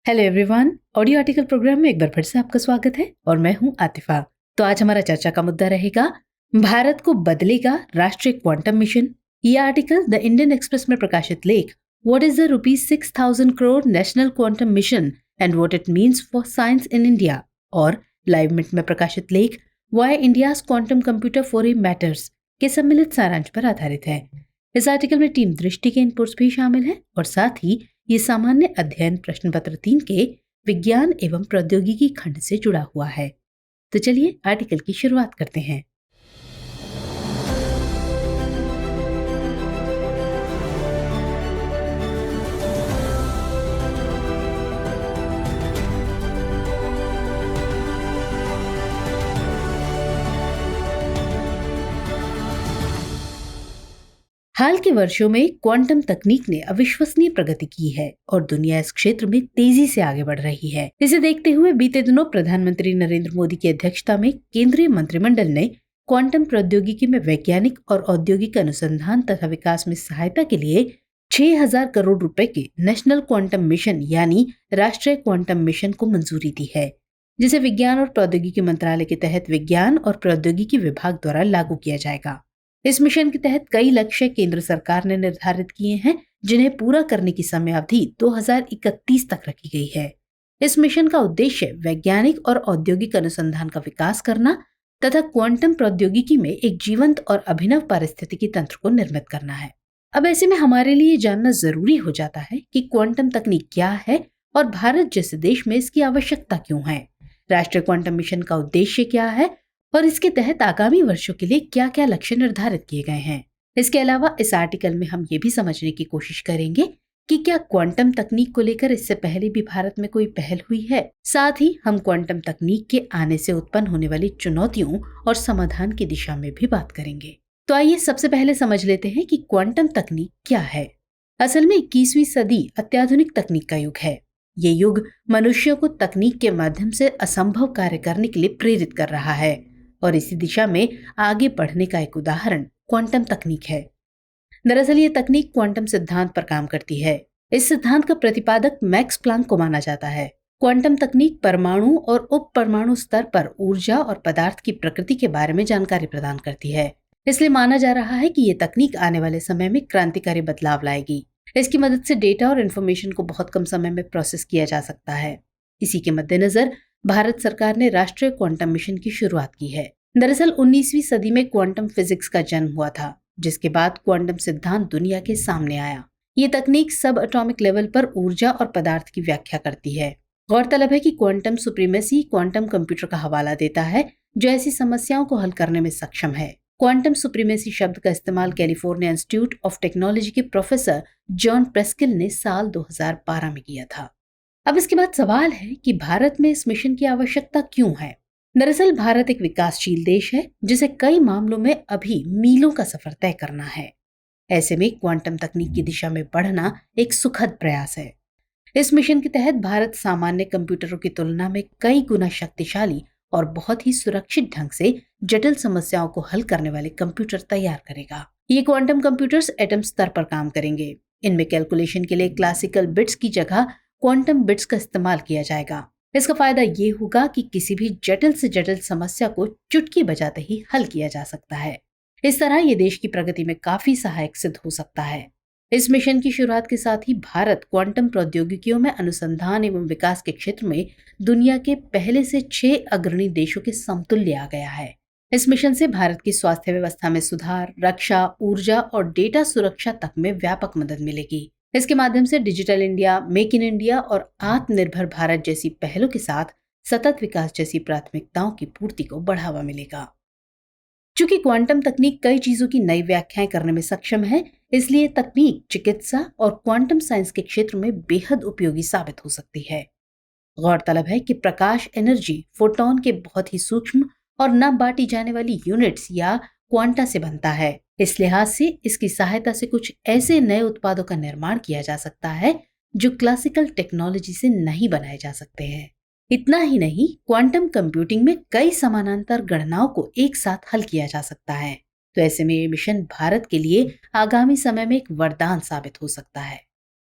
Hello everyone, audio article program में एक बार फिर से आपका स्वागत है और मैं हूं आतिफा। तो आज हमारा चर्चा का मुद्दा रहेगा भारत को बदलेगा राष्ट्रीय क्वांटम मिशन। यह आर्टिकल द इंडियन एक्सप्रेस में प्रकाशित लेख what is the ₹6,000 crore national quantum mission and what it means for science in India और लाइव मिनट में प्रकाशित लेख why India's quantum computer forum matters के सम्मिलित सारांश पर आधारित है। इस आर्टिकल में टीम दृष्टि के इनपुट्स भी शामिल हैं और साथ ही ये सामान्य अध्ययन प्रश्न पत्र 3 के विज्ञान एवं प्रौद्योगिकी खंड से जुड़ा हुआ है। तो चलिए आर्टिकल की शुरुआत करते हैं। हाल के वर्षों में क्वांटम तकनीक ने अविश्वसनीय प्रगति की है और दुनिया इस क्षेत्र में तेजी से आगे बढ़ रही है। इसे देखते हुए बीते दिनों प्रधानमंत्री नरेंद्र मोदी की अध्यक्षता में केंद्रीय मंत्रिमंडल ने क्वांटम प्रौद्योगिकी में वैज्ञानिक और औद्योगिक अनुसंधान तथा विकास में सहायता के लिए 6,000 करोड़ रुपए के नेशनल क्वांटम मिशन यानी राष्ट्रीय क्वांटम मिशन को मंजूरी दी है, जिसे विज्ञान और प्रौद्योगिकी मंत्रालय के तहत विज्ञान और प्रौद्योगिकी विभाग द्वारा लागू किया जाएगा। इस मिशन के तहत कई लक्ष्य केंद्र सरकार ने निर्धारित किए हैं, जिन्हें पूरा करने की समय अवधि 2031 तक रखी गई है। इस मिशन का उद्देश्य वैज्ञानिक और औद्योगिक अनुसंधान का विकास करना तथा क्वांटम प्रौद्योगिकी में एक जीवंत और अभिनव पारिस्थितिकी तंत्र को निर्मित करना है। अब ऐसे में हमारे लिए जानना जरूरी हो जाता है कि क्वांटम तकनीक क्या है और भारत जैसे देश में इसकी आवश्यकता क्यों है। राष्ट्रीय क्वांटम मिशन का उद्देश्य क्या है और इसके तहत आगामी वर्षों के लिए क्या क्या लक्ष्य निर्धारित किए गए हैं। इसके अलावा इस आर्टिकल में हम ये भी समझने की कोशिश करेंगे कि क्या क्वांटम तकनीक को लेकर इससे पहले भी भारत में कोई पहल हुई है। साथ ही हम क्वांटम तकनीक के आने से उत्पन्न होने वाली चुनौतियों और समाधान की दिशा में भी बात करेंगे। तो आइए सबसे पहले समझ लेते हैं कि क्वांटम तकनीक क्या है। असल में 21वीं सदी अत्याधुनिक तकनीक का युग है। ये युग मनुष्यों को तकनीक के माध्यम से असंभव कार्य करने के लिए प्रेरित कर रहा है और इसी दिशा में आगे बढ़ने का एक उदाहरण क्वांटम तकनीक है। दरअसल ये तकनीक क्वांटम सिद्धांत पर काम करती है। इस सिद्धांत का प्रतिपादक मैक्स प्लैंक को माना जाता है। क्वांटम तकनीक परमाणु और उप परमाणु स्तर पर ऊर्जा और पदार्थ की प्रकृति के बारे में जानकारी प्रदान करती है। इसलिए माना जा रहा है कि ये तकनीक आने वाले समय में क्रांतिकारी बदलाव लाएगी। इसकी मदद से डेटा और इन्फॉर्मेशन को बहुत कम समय में प्रोसेस किया जा सकता है। इसी के मद्देनजर भारत सरकार ने राष्ट्रीय क्वांटम मिशन की शुरुआत की है। दरअसल 19वीं सदी में क्वांटम फिजिक्स का जन्म हुआ था, जिसके बाद क्वांटम सिद्धांत दुनिया के सामने आया। ये तकनीक सब एटॉमिक लेवल पर ऊर्जा और पदार्थ की व्याख्या करती है। गौरतलब है कि क्वांटम सुप्रीमेसी क्वांटम कंप्यूटर का हवाला देता है, जो ऐसी समस्याओं को हल करने में सक्षम है। क्वांटम सुप्रीमेसी शब्द का इस्तेमाल कैलिफोर्निया इंस्टीट्यूट ऑफ टेक्नोलॉजी के प्रोफेसर जॉन प्रेस्किल ने साल 2012 में किया था। अब इसके बाद सवाल है कि भारत में इस मिशन की आवश्यकता क्यों है। दरअसल भारत एक विकासशील देश है, जिसे कई मामलों में अभी मीलों का सफर तय करना है। ऐसे में क्वांटम तकनीक की दिशा में बढ़ना एक सुखद प्रयास है। इस मिशन के तहत भारत सामान्य कंप्यूटरों की तुलना में कई गुना शक्तिशाली और बहुत ही सुरक्षित ढंग से जटिल समस्याओं को हल करने वाले कंप्यूटर तैयार करेगा। ये क्वांटम कंप्यूटर्स एटम स्तर पर काम करेंगे। इनमें कैलकुलेशन के लिए क्लासिकल बिट्स की जगह क्वांटम बिट्स का इस्तेमाल किया जाएगा। इसका फायदा ये होगा कि किसी भी जटिल से जटिल समस्या को चुटकी बजाते ही हल किया जा सकता है। इस तरह ये देश की प्रगति में काफी सहायक सिद्ध हो सकता है। इस मिशन की शुरुआत के साथ ही भारत क्वांटम प्रौद्योगिकियों में अनुसंधान एवं विकास के क्षेत्र में दुनिया के पहले से 6 अग्रणी देशों के समतुल्य आ गया है। इस मिशन से भारत की स्वास्थ्य व्यवस्था में सुधार, रक्षा, ऊर्जा और डेटा सुरक्षा तक में व्यापक मदद मिलेगी। इसके माध्यम से digital India, make in India और आत्मनिर्भर भारत जैसी पहलों के साथ सतत विकास जैसी प्राथमिकताओं की पूर्ति को बढ़ावा मिलेगा। चूंकि क्वांटम तकनीक कई चीजों की नई व्याख्याएं करने में सक्षम है, इसलिए तकनीक चिकित्सा और क्वांटम साइंस के क्षेत्र में बेहद उपयोगी साबित हो सकती है। गौरतलब है कि प्रकाश एनर्जी फोटोन के बहुत ही सूक्ष्म और न बांटी जाने वाली यूनिट्स या क्वांटा से बनता है। इस लिहाज से इसकी सहायता से कुछ ऐसे नए उत्पादों का निर्माण किया जा सकता है जो क्लासिकल टेक्नोलॉजी से नहीं बनाए जा सकते हैं। इतना ही नहीं, क्वांटम कंप्यूटिंग में कई समानांतर गणनाओं को एक साथ हल किया जा सकता है। तो ऐसे में ये मिशन भारत के लिए आगामी समय में एक वरदान साबित हो सकता है।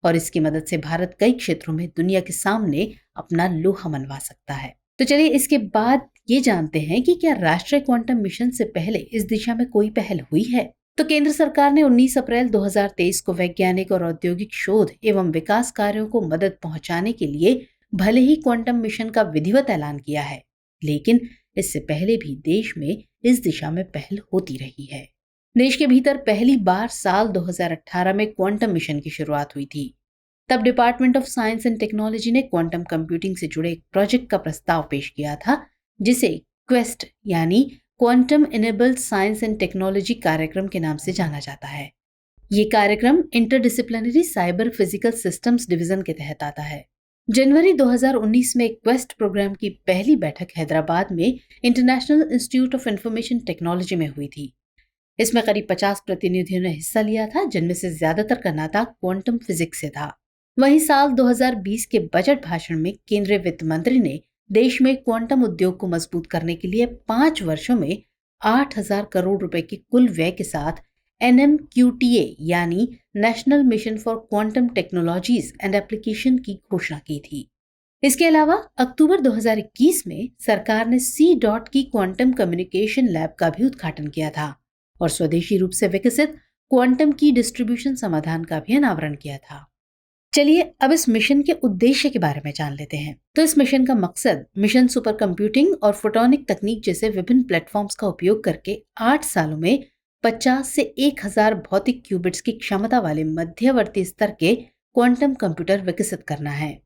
और इसकी मदद से भारत कई क्षेत्रों में दुनिया के सामने अपना लोहा मनवा सकता है। तो चलिए इसके बाद ये जानते हैं कि क्या राष्ट्रीय क्वांटम मिशन से पहले इस दिशा में कोई पहल हुई है। तो केंद्र सरकार ने 19 अप्रैल 2023 को वैज्ञानिक और औद्योगिक शोध एवं विकास कार्यों को मदद पहुंचाने के लिए भले ही क्वांटम मिशन का विधिवत ऐलान किया है, लेकिन इससे पहले भी देश में इस दिशा में पहल होती रही है। देश के भीतर पहली बार साल 2018 में क्वांटम मिशन की शुरुआत हुई थी। तब department of science and technology ने क्वांटम कंप्यूटिंग से जुड़े एक प्रोजेक्ट का प्रस्ताव पेश किया था, जिसे क्वेस्ट यानी quantum enabled science and technology कार्यक्रम के नाम से जाना जाता है। ये कार्यक्रम interdisciplinary cyber physical systems division के तहत आता है। जनवरी 2019 में क्वेस्ट प्रोग्राम की पहली बैठक हैदराबाद में international institute of information technology में हुई थी। इसमें करीब 50 प्रतिनिधियों ने हिस्सा लिया था, जिनमें से ज्यादातर का नाता क्वांटम फिजिक्स से था। वहीं साल 2020 के बजट भाषण में केंद्रीय वित्त मंत्री ने देश में क्वांटम उद्योग को मजबूत करने के लिए 5 वर्षों में 8,000 करोड़ रुपए के कुल व्यय के साथ NMQTA यानी national mission for quantum technologies and application की घोषणा की थी। इसके अलावा अक्टूबर 2021 में सरकार ने C.DOT की क्वांटम कम्युनिकेशन लैब का भी उद्घाटन किया था और स्वदेशी रूप से विकसित क्वांटम की डिस्ट्रीब्यूशन समाधान का भी अनावरण किया था। चलिए अब इस मिशन के उद्देश्य के बारे में जान लेते हैं। तो इस मिशन का मकसद मिशन सुपर कंप्यूटिंग और फोटोनिक तकनीक जैसे विभिन्न प्लेटफॉर्म्स का उपयोग करके 8 सालों में 50 से 1000 भौतिक क्यूबिट्स की क्षमता वाले मध्यवर्ती स्तर के क्वांटम कंप्यूटर विकसित करना है।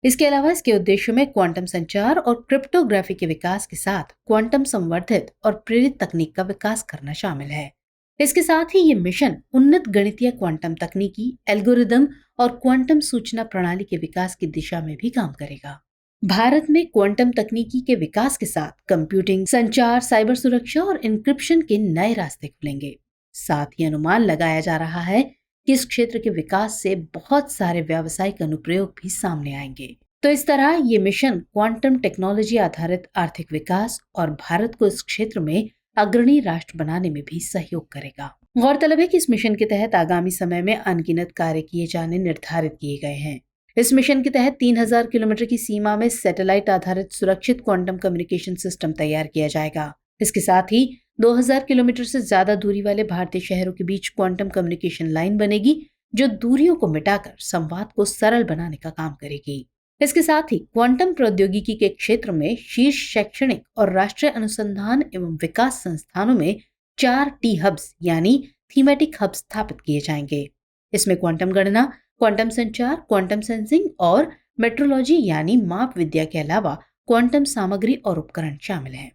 इसके अलावा इसके उद्देश्यों में क्वांटम संचार और क्रिप्टोग्राफी के विकास के साथ क्वांटम संवर्धित और प्रेरित तकनीक का विकास करना शामिल है। इसके साथ ही ये मिशन उन्नत गणितीय क्वांटम तकनीकी, एल्गोरिदम और क्वांटम सूचना प्रणाली के विकास की दिशा में भी काम करेगा। भारत में क्वांटम तकनीकी के विकास के साथ कंप्यूटिंग, संचार, साइबर सुरक्षा और इंक्रिप्शन के नए रास्ते खुलेंगे। साथ ही अनुमान लगाया जा रहा है कि इस क्षेत्र के विकास से बहुत सारे व्यावसायिक अनुप्रयोग भी सामने आएंगे। तो इस तरह ये मिशन क्वांटम टेक्नोलॉजी आधारित आर्थिक विकास और भारत को इस क्षेत्र में अग्रणी राष्ट्र बनाने में भी सहयोग करेगा। गौरतलब है कि इस मिशन के तहत आगामी समय में अनगिनत कार्य किए जाने निर्धारित किए गए हैं। इस मिशन के तहत 3000 किलोमीटर की सीमा में सैटेलाइट आधारित सुरक्षित क्वांटम कम्युनिकेशन सिस्टम तैयार किया जाएगा। इसके साथ ही 2000 किलोमीटर से ज्यादा दूरी वाले भारतीय शहरों के बीच क्वांटम कम्युनिकेशन लाइन बनेगी, जो दूरियों को मिटाकर संवाद को सरल बनाने का काम करेगी। इसके साथ ही क्वांटम प्रौद्योगिकी के क्षेत्र में शीर्ष शैक्षणिक और राष्ट्रीय अनुसंधान एवं विकास संस्थानों में 4 टी हब्स यानी थीमेटिक हब स्थापित किए जाएंगे। इसमें क्वांटम गणना, क्वांटम संचार, क्वांटम सेंसिंग और मेट्रोलॉजी यानी माप विद्या के अलावा क्वांटम सामग्री और उपकरण शामिल हैं।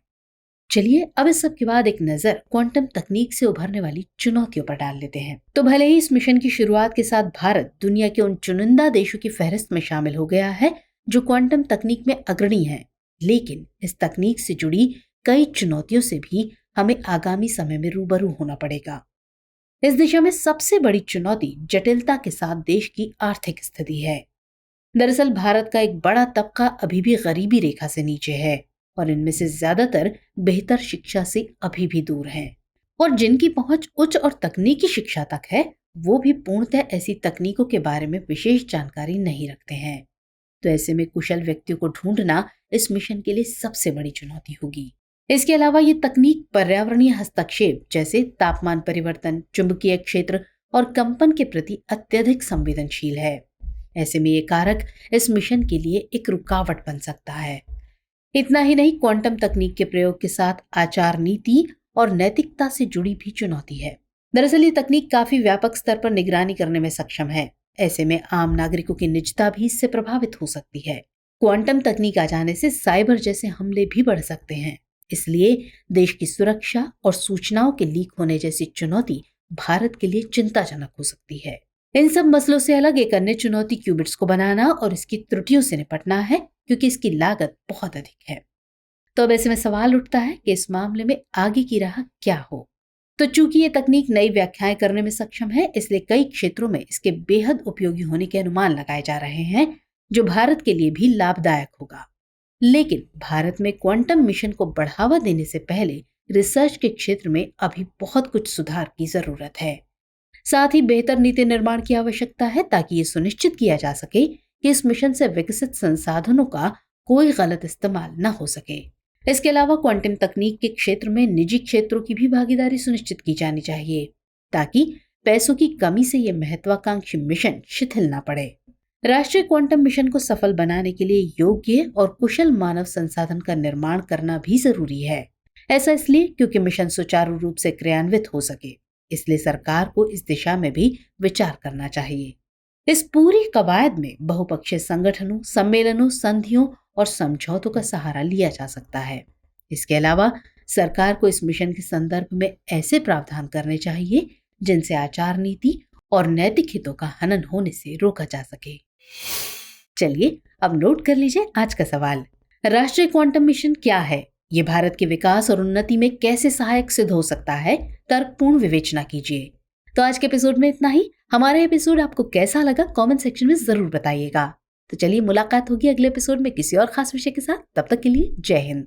चलिए अब इस सब के बाद एक नजर क्वांटम तकनीक से उभरने वाली चुनौतियों पर डाल लेते हैं। तो भले ही इस मिशन की शुरुआत के साथ भारत दुनिया के उन चुनिंदा देशों की फहरिस्त में शामिल हो गया है जो क्वांटम तकनीक में अग्रणी हैं, लेकिन इस तकनीक से जुड़ी कई चुनौतियों से भी हमें आगामी समय में रूबरू होना पड़ेगा। इस दिशा में सबसे बड़ी चुनौती जटिलता के साथ देश की आर्थिक स्थिति है। दरअसल भारत का एक बड़ा तबका अभी भी गरीबी रेखा से नीचे है और इनमें से ज्यादातर बेहतर शिक्षा से अभी भी दूर हैं, और जिनकी पहुंच उच्च और तकनीकी शिक्षा तक है वो भी पूर्णतः ऐसी तकनीकों के बारे में विशेष जानकारी नहीं रखते हैं। तो ऐसे में कुशल व्यक्तियों को ढूंढना इस मिशन के लिए सबसे बड़ी चुनौती होगी। इसके अलावा ये तकनीक पर्यावरणीय हस्तक्षेप जैसे तापमान परिवर्तन, चुंबकीय क्षेत्र और कंपन के प्रति अत्यधिक संवेदनशील है। ऐसे में ये कारक इस मिशन के लिए एक रुकावट बन सकता है। इतना ही नहीं, क्वांटम तकनीक के प्रयोग के साथ आचार नीति और नैतिकता से जुड़ी भी चुनौती है। दरअसल ये तकनीक काफी व्यापक स्तर पर निगरानी करने में सक्षम है। ऐसे में आम नागरिकों की निजता भी इससे प्रभावित हो सकती है। क्वांटम तकनीक आ जाने से साइबर जैसे हमले भी बढ़ सकते हैं। इसलिए देश की सुरक्षा और सूचनाओं के लीक होने जैसी चुनौती भारत के लिए चिंताजनक हो सकती है। इन सब मसलों से अलग एक अन्य चुनौती क्यूबिट्स को बनाना और इसकी त्रुटियों से निपटना है, क्योंकि इसकी लागत बहुत अधिक है। तो अब ऐसे में सवाल उठता है कि इस मामले में आगे की राह क्या हो। तो चूंकि ये तकनीक नई व्याख्याएं करने में सक्षम है, इसलिए कई क्षेत्रों में इसके बेहद उपयोगी होने के अनुमान लगाए जा रहे हैं, जो भारत के लिए भी लाभदायक होगा। लेकिन भारत में क्वांटम मिशन को बढ़ावा देने से पहले रिसर्च के क्षेत्र में अभी बहुत कुछ सुधार की जरूरत है। साथ ही बेहतर नीति निर्माण की आवश्यकता है ताकि ये सुनिश्चित किया जा सके कि इस मिशन से विकसित संसाधनों का कोई गलत इस्तेमाल न हो सके। इसके अलावा क्वांटम तकनीक के क्षेत्र में निजी क्षेत्रों की भी भागीदारी सुनिश्चित की जानी चाहिए ताकि पैसों की कमी से ये महत्वाकांक्षी मिशन शिथिल न पड़े। राष्ट्रीय क्वांटम मिशन को सफल बनाने के लिए योग्य और कुशल मानव संसाधन का निर्माण करना भी जरूरी है। ऐसा इसलिए क्योंकि मिशन सुचारू रूप से क्रियान्वित हो सके, इसलिए सरकार को इस दिशा में भी विचार करना चाहिए। इस पूरी कवायद में बहुपक्षीय संगठनों, सम्मेलनों, संधियों और समझौतों का सहारा लिया जा सकता है। इसके अलावा सरकार को इस मिशन के संदर्भ में ऐसे प्रावधान करने चाहिए जिनसे आचार नीति और नैतिक हितों का हनन होने से रोका जा सके। चलिए अब नोट कर लीजिए आज का सवाल। राष्ट्रीय क्वांटम मिशन क्या है? ये भारत के विकास और उन्नति में कैसे सहायक सिद्ध हो सकता है? तर्कपूर्ण विवेचना कीजिए। तो आज के एपिसोड में इतना ही। हमारा एपिसोड आपको कैसा लगा कमेंट सेक्शन में जरूर बताइएगा। तो चलिए मुलाकात होगी अगले एपिसोड में किसी और खास विषय के साथ। तब तक के लिए जय हिंद।